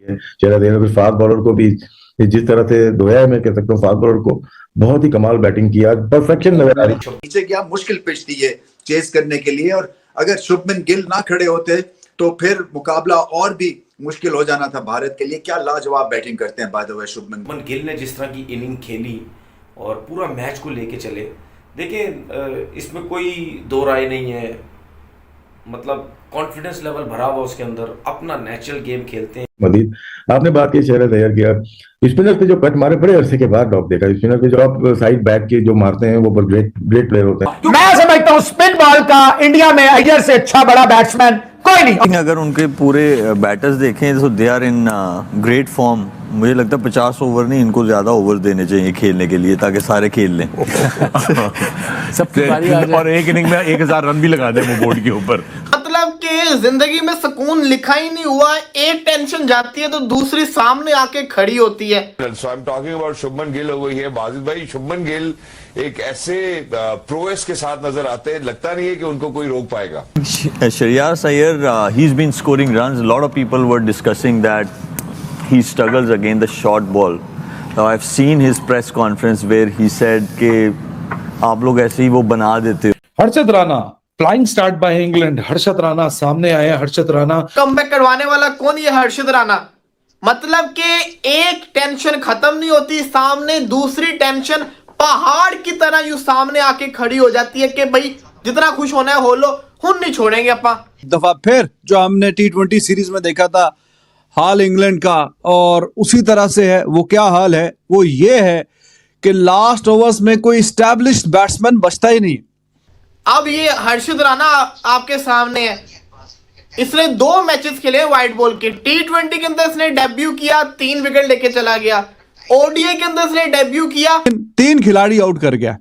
चेहरा देने फिर फास्ट बॉलर को भी जिस तरह से धोया है, मैं कह सकता हूँ फास्ट बॉलर को बहुत ही कमाल बैटिंग किया, परफेक्शन नजर आ रही। नीचे क्या मुश्किल पिच थी ये चेस करने के लिए, और अगर शुभमन गिल ना खड़े होते तो फिर मुकाबला और भी मुश्किल हो जाना था भारत के लिए। क्या लाजवाब बैटिंग करते हैं by the way Shubman Gill ने जिस तरह की इनिंग खेली और पूरा मैच को लेके चले, देखिए इसमें कोई दो राय नहीं है, मतलब कॉन्फिडेंस लेवल भरा हुआ उसके अंदर, अपना नेचुरल गेम खेलते हैं। मजीद आपने बात की चेहरा तैयार किया, स्पिनर पे जो कट मारे बड़े अरसे के बाद ड्रॉप देखा, स्पिनर पे जो आप साइड बैक के जो मारते हैं वो ग्रेट ग्रेट प्लेयर होते हैं। मैं समझता हूं स्पिन बॉल का इंडिया में अय्यर से अच्छा बड़ा बैट्समैन कोई नहीं। अगर उनके पूरे बैटर्स देखें तो they are in great form. मुझे लगता है 50 ओवर नहीं, इनको ज्यादा ओवर देने चाहिए खेलने के लिए ताकि सारे खेल लें। सबकी बारी आ जाए और एक इनिंग में 1000 रन भी लगा दें वो बोर्ड के ऊपर। मतलब कि जिंदगी में सुकून लिखा ही नहीं हुआ, एक टेंशन जाती है तो दूसरी सामने आके खड़ी होती है। So I'm talking about Shubman Gill over here। Wajid भाई, शुभमन गिल एक ऐसे प्रोएस के साथ नजर आते हैं, लगता नहीं है कि उनको कोई रोक पाएगा। Shreyas Iyer, he's been scoring runs. A lot of people were discussing that he struggles against the short ball. Now I've seen his press conference where he said कि आप लोग ऐसे ही वो बना देते हो। Harshad Rana flying start by England, Harshad Rana सामने आए। हर्षद राणा कमबैक करवाने वाला कौन, ये हर्षद राणा। मतलब कि एक टेंशन खत्म नहीं होती, सामने दूसरी टेंशन पहाड़ की तरह यूं सामने आके खड़ी हो जाती है कि भाई जितना खुश होना है हो लो, हुन नहीं छोड़ेंगे अपा। दफा फिर जो हमने T20 सीरीज में देखा था हाल इंग्लैंड का, और उसी तरह से है। वो क्या हाल है, वो ये है कि लास्ट ओवर्स में कोई एस्टैब्लिश्ड बैट्समैन बचता ही नहीं। अब ये हर्षद राणा आपके सामने है, इसने 2 मैचेस खेले व्हाइट बॉल के। T20 के अंदर इसने डेब्यू किया, 3 विकेट लेके चला गया। ओडीआई के अंदर इसने डेब्यू किया, 3 खिलाड़ी आउट कर गया,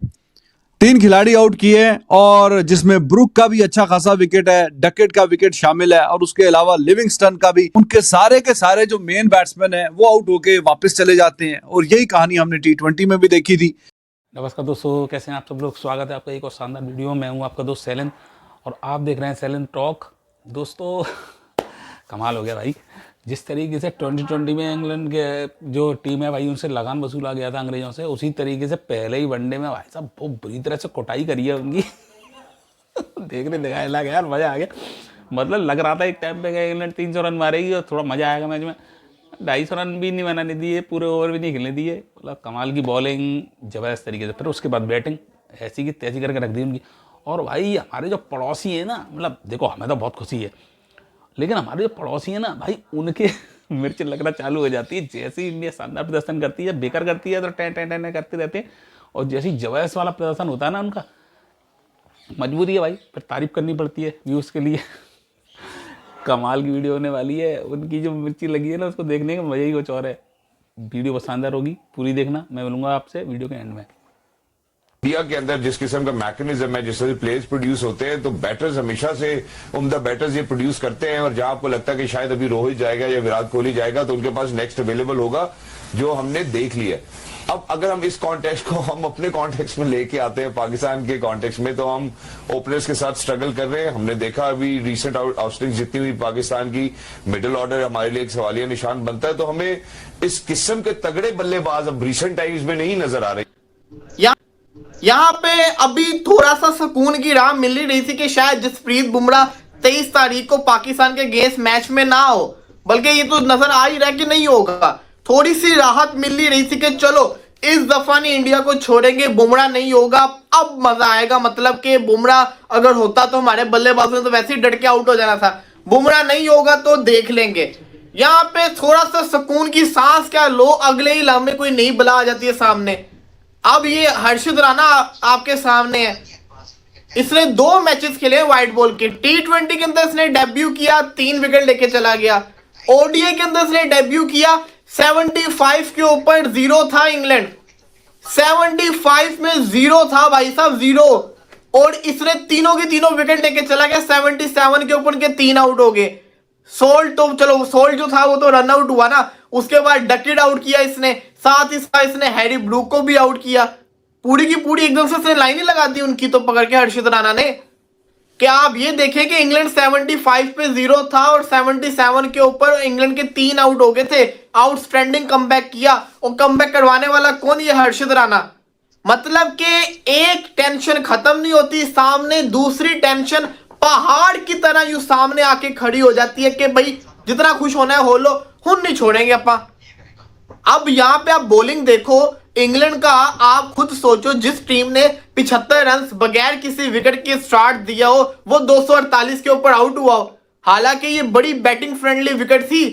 3 खिलाड़ी आउट किए, और जिसमें ब्रुक का भी अच्छा खासा विकेट है, डकेट का विकेट शामिल है, और उसके अलावा लिविंगस्टन का भी। उनके सारे के सारे जो मेन बैट्समैन हैं वो आउट होके वापस चले जाते हैं, और यही कहानी हमने T20 में भी देखी थी। नमस्कार दोस्तों, कैसे हैं आप सब लोग। स्वागत है आपका एक और शानदार वीडियो। मैं हूं आपका दोस्त सैलन और आप देख रहे हैं सैलन टॉक। दोस्तों कमाल हो गया भाई, जिस तरीके से 2020 में इंग्लैंड के जो टीम है भाई उनसे लगान वसूला गया था अंग्रेजों से, उसी तरीके से पहले ही वनडे में भाई साहब बहुत बुरी तरह से कुटाई करी है उनकी। देखने दिखाया लगा यार, मज़ा आ गया। मतलब लग रहा था एक टाइम पे इंग्लैंड 300 रन मारेगी और थोड़ा मज़ा आएगा मैच में। 250 रन भी नहीं बनाने दिए, पूरे ओवर भी नहीं खेलने दिए। मतलब कमाल की बॉलिंग ज़बरदस्त तरीके से, फिर उसके बाद बैटिंग ऐसी की तैसी करके रख दी उनकी। और भाई हमारे जो पड़ोसी हैं ना, मतलब देखो हमें तो बहुत खुशी है, लेकिन हमारे जो पड़ोसी हैं ना भाई, उनके मिर्च लगना चालू हो जाती है। जैसे ही इंडिया शानदार प्रदर्शन करती है, बेकार करती है तो टें टें टें करते रहते हैं, और जैसे ही जबरदस्त वाला प्रदर्शन होता है ना उनका, मजबूरी है भाई, फिर तारीफ करनी पड़ती है व्यूज़ के लिए। कमाल की वीडियो होने वाली है, उनकी जो मिर्ची लगी है ना उसको देखने का मज़ा ही कुछ और है। वीडियो बहुत शानदार होगी, पूरी देखना। मैं मिलूंगा आपसे वीडियो के एंड में। इंडिया के अंदर जिस किस्म का मैकेनिज्म है, जिस तरह प्लेयर्स प्रोड्यूस होते हैं, तो बैटर्स हमेशा से उम्दा बैटर्स ये प्रोड्यूस करते हैं। और जहां आपको लगता है कि शायद अभी रोहित जाएगा या विराट कोहली जाएगा, तो उनके पास नेक्स्ट अवेलेबल होगा, जो हमने देख लिया। अब अगर हम इस कॉन्टेक्स्ट को हम अपने कॉन्टेक्स्ट में लेके आते हैं, पाकिस्तान के कॉन्टेक्स्ट में, तो हम ओपनर्स के साथ स्ट्रगल कर रहे हैं। हमने देखा अभी रिसेंट आउटस्विंग जितनी हुई पाकिस्तान की, मिडिल ऑर्डर हमारे लिए एक सवालिया निशान बनता है। तो हमें इस किस्म के तगड़े बल्लेबाज अब रिसेंट टाइम्स में नहीं नजर आ रहे। यहाँ पे अभी थोड़ा सा सुकून की राह मिल रही थी कि शायद जसप्रीत बुमराह 23 तारीख को पाकिस्तान के अगेंस्ट मैच में ना हो, बल्कि ये तो नजर आ ही रहा है कि नहीं होगा। थोड़ी सी राहत मिल ही रही थी कि चलो इस दफा नहीं इंडिया को छोड़ेंगे, बुमराह नहीं होगा, अब मजा आएगा। मतलब कि बुमराह अगर होता तो हमारे बल्लेबाजों ने तो वैसे ही डट के आउट हो जाना था, बुमराह नहीं होगा तो देख लेंगे। यहाँ पे थोड़ा सा सुकून की सांस क्या लो, अगले ही लम्हे कोई नई बला आ जाती है सामने। अब ये हर्षद राणा आपके सामने है, इसने 2 मैचेस खेले व्हाइट बॉल के। T20 के अंदर इसने डेब्यू किया, 3 विकेट लेके चला गया। ओडीआई के अंदर इसने डेब्यू किया, 75 के ऊपर 0 था इंग्लैंड, 75 में 0 था भाई साहब, 0। और इसने तीनों के तीनों विकेट लेके चला गया। 77 के ऊपर के 3 आउट हो गए। सोल्ट तो चलो, सोल्ट जो था वो तो रन आउट हुआ ना, उसके बाद डकेट आउट किया इसने, साथ ही साथ इसने हैरी ब्रूक को भी आउट किया। पूरी की पूरी एकदम से इसने लाइन ही लगा दी उनकी तो पकड़ के हर्षद राणा ने। क्या आप ये देखें कि इंग्लैंड 75 पे 0 था और 77 के ऊपर इंग्लैंड के 3 आउट हो गए थे। आउटस्टैंडिंग कमबैक किया, और कमबैक करवाने वाला कौन? ये हर्षित राणा। मतलब कि एक टेंशन खत्म नहीं होती, सामने दूसरी टेंशन पहाड़ की तरह यूं सामने आके खड़ी हो जाती है कि भाई जितना खुश होना है हो लो, हुन नहीं छोड़ेंगे अपा। अब यहाँ पे आप बॉलिंग देखो इंग्लैंड का, आप खुद सोचो, जिस टीम ने 75 रन बगैर किसी विकेट के स्टार्ट दिया हो, वो 248 के ऊपर आउट हुआ हो। हालांकि ये बड़ी बैटिंग फ्रेंडली विकेट थी।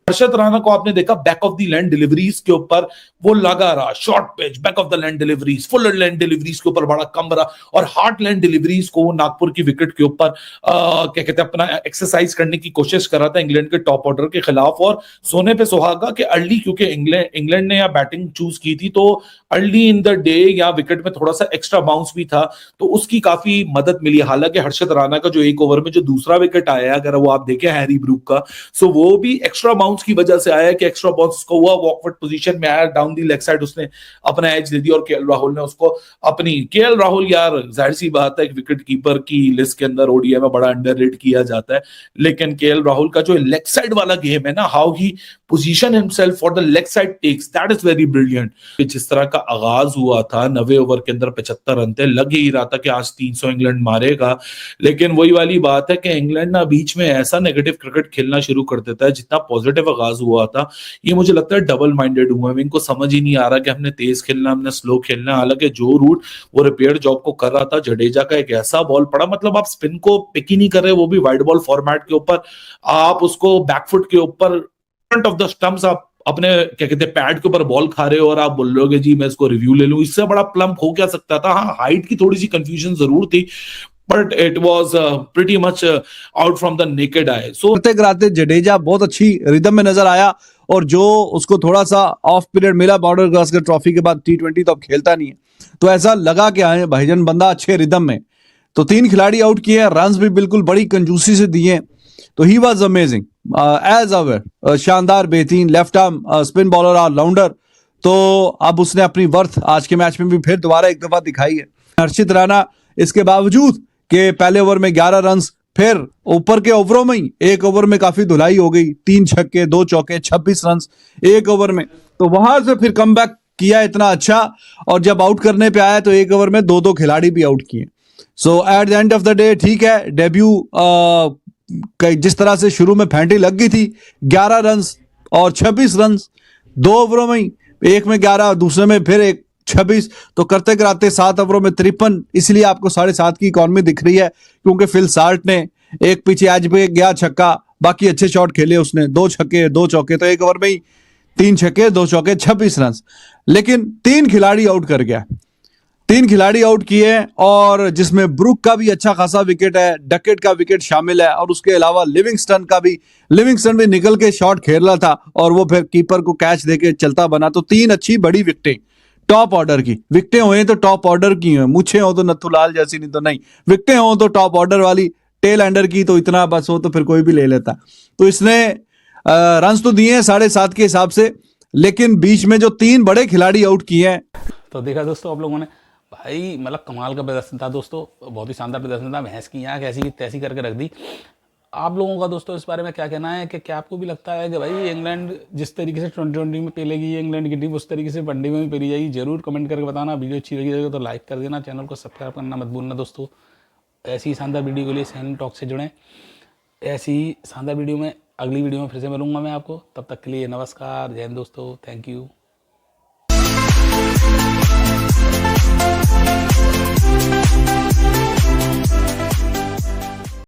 हर्षित राणा को आपने देखा back of the land deliveries के ऊपर वो लगा रहा, short pitch, back of the land deliveries, full land deliveries के ऊपर बड़ा कम रहा, और हार्ड लैंड डिलीवरीज को वो नागपुर की विकेट के ऊपर क्या कहते हैं अपना एक्सरसाइज करने की कोशिश कर रहा था इंग्लैंड के टॉप ऑर्डर के खिलाफ। और सोने पे सुहागा कि अर्ली, क्योंकि इंग्लैंड ने यहाँ बैटिंग चूज की थी, तो अर्ली इन द डे या विकेट में थोड़ा सा एक्स्ट्रा बाउंस भी था, तो उसकी काफी मदद मिली। हालांकि हर्षित राणा का जो एक ओवर में जो दूसरा विकेट आया, अगर वो आप देखें हैरी ब्रूक का, सो वो भी एक्स्ट्रा बाउंस की वजह से आया कि एक्स्ट्रा बाउंस को हुआ, वॉकवर्ड पोजीशन में आया, डाउन दी लेग साइड उसने अपना एज दे दिया, और केएल राहुल ने उसको अपनी, केएल राहुल यार जाहिर सी बात है एक विकेट कीपर की लिस्ट के अंदर ओडीआई में बड़ा अंडररेट किया जाता है, लेकिन केएल राहुल का जो लेग साइड वाला गेम है ना, how he position himself for the leg side takes, that is very brilliant. जिस तरह का आगाज हुआ था, 90 ओवर के अंदर 75 रन थे, लग ही रहा था कि आज 300 इंग्लैंड मारेगा, लेकिन वही वाली बात है कि इंग्लैंड ना बीच में ऐसा नेगेटिव क्रिकेट खेलना शुरू कर देता है। जितना पॉजिटिव आगाज हुआ था, ये मुझे लगता है डबल माइंडेड हुआ है, इनको समझ ही नहीं आ रहा कि हमने तेज खेलना, हमने स्लो खेलना। हालांकि जो रूट वो रिपेयर जॉब को कर रहा था, जडेजा का एक ऐसा बॉल पड़ा, मतलब आप स्पिन को पिक ही नहीं कर रहे, वो भी वाइड बॉल फॉर्मेट के ऊपर, आप उसको बैकफुट के ऊपर फ्रंट ऑफ द स्टंप्स आप अपने क्या कहते हैं पैड के ऊपर बॉल खा रहे हो, और आप बोल रहे हो कि जी मैं इसको रिव्यू ले लूं। इससे बड़ा प्लम्प हो क्या सकता था? हाँ, हाइट की थोड़ी सी कंफ्यूजन जरूर थी, but it was pretty much out from the naked eye. So कराते जडेजा बहुत अच्छी रिदम में नजर आया, और जो उसको थोड़ा सा ऑफ पीरियड मिला बॉर्डर गावस्कर ट्रॉफी के बाद, T20 तो अब खेलता नहीं है, तो ऐसा लगा कि आए भाईजान बंदा अच्छे रिदम में। तो 3 खिलाड़ी आउट किए, रन्स भी बिल्कुल बड़ी कंजूसी से दिए, तो he was amazing as ever, शानदार बेहतरीन लेफ्ट आर्म स्पिन बॉलर और ऑलराउंडर। तो अब उसने अपनी वर्थ आज के मैच में भी फिर दोबारा एक दफा दिखाई है। हर्षित राणा इसके बावजूद कि पहले ओवर में 11 रन, फिर ऊपर के ओवरों में ही एक ओवर में काफी धुलाई हो गई, 3 छक्के 2 चौके 26 रन एक ओवर में, तो वहां से फिर कमबैक किया इतना अच्छा, और जब आउट करने पे आया तो एक ओवर में 2-2 खिलाड़ी भी आउट किए। So at the end of the day ठीक है, डेब्यू जिस तरह से शुरू में फैंटी लग गई थी, 11 रन और 26 रन 2 ओवरों में ही, एक में 11 दूसरे में फिर एक 26, तो करते कराते 7 ओवरों में 53। इसलिए आपको 7.5 की इकॉनमी दिख रही है, क्योंकि फिल साल्ट ने एक पीछे एज पे गया छक्का, बाकी अच्छे शॉट खेले उसने, 2 छक्के 2 चौके, तो एक ओवर में ही 3 छक्के 2 चौके 26 रन, लेकिन 3 खिलाड़ी आउट कर गया। 3 खिलाड़ी आउट किए, और जिसमें ब्रुक का भी अच्छा खासा विकेट है, डकेट का विकेट शामिल है, और उसके अलावा लिविंगस्टन भी निकल के शॉट खेल रहा था, और वो फिर कीपर को कैच देके चलता बना। तो 3 अच्छी बड़ी विकेटें टॉप ऑर्डर की, विकेटें हुए तो टॉप ऑर्डर की हुए, मुझे हो तो नथुलाल जैसी, नहीं तो नहीं, विकेटें हो तो टॉप ऑर्डर वाली, टेल एंडर की तो इतना बस हो तो फिर कोई भी ले लेता। तो इसने रन तो दिए 7.5 के हिसाब से, लेकिन बीच में जो 3 बड़े खिलाड़ी आउट किए हैं। तो देखा दोस्तों आप लोगों ने, भाई मतलब कमाल का प्रदर्शन था दोस्तों, बहुत ही शानदार प्रदर्शन था। भैंस की यहाँ कैसी की तैसी करके रख दी। आप लोगों का दोस्तों इस बारे में क्या कहना है, कि क्या आपको भी लगता है कि भाई इंग्लैंड जिस तरीके से 2020 में पेलेगी इंग्लैंड की टीम, उस तरीके से वनडे में भी पेली जाएगी? जरूर कमेंट करके बताना। वीडियो अच्छी लगी तो लाइक कर देना, चैनल को सब्सक्राइब करना मत भूलना दोस्तों। ऐसी शानदार वीडियो के लिए सैलेंट टॉक से जुड़ें। ऐसी शानदार वीडियो में अगली वीडियो में फिर से मिलूंगा मैं आपको, तब तक के लिए नमस्कार, जय हिंद दोस्तों, थैंक यू।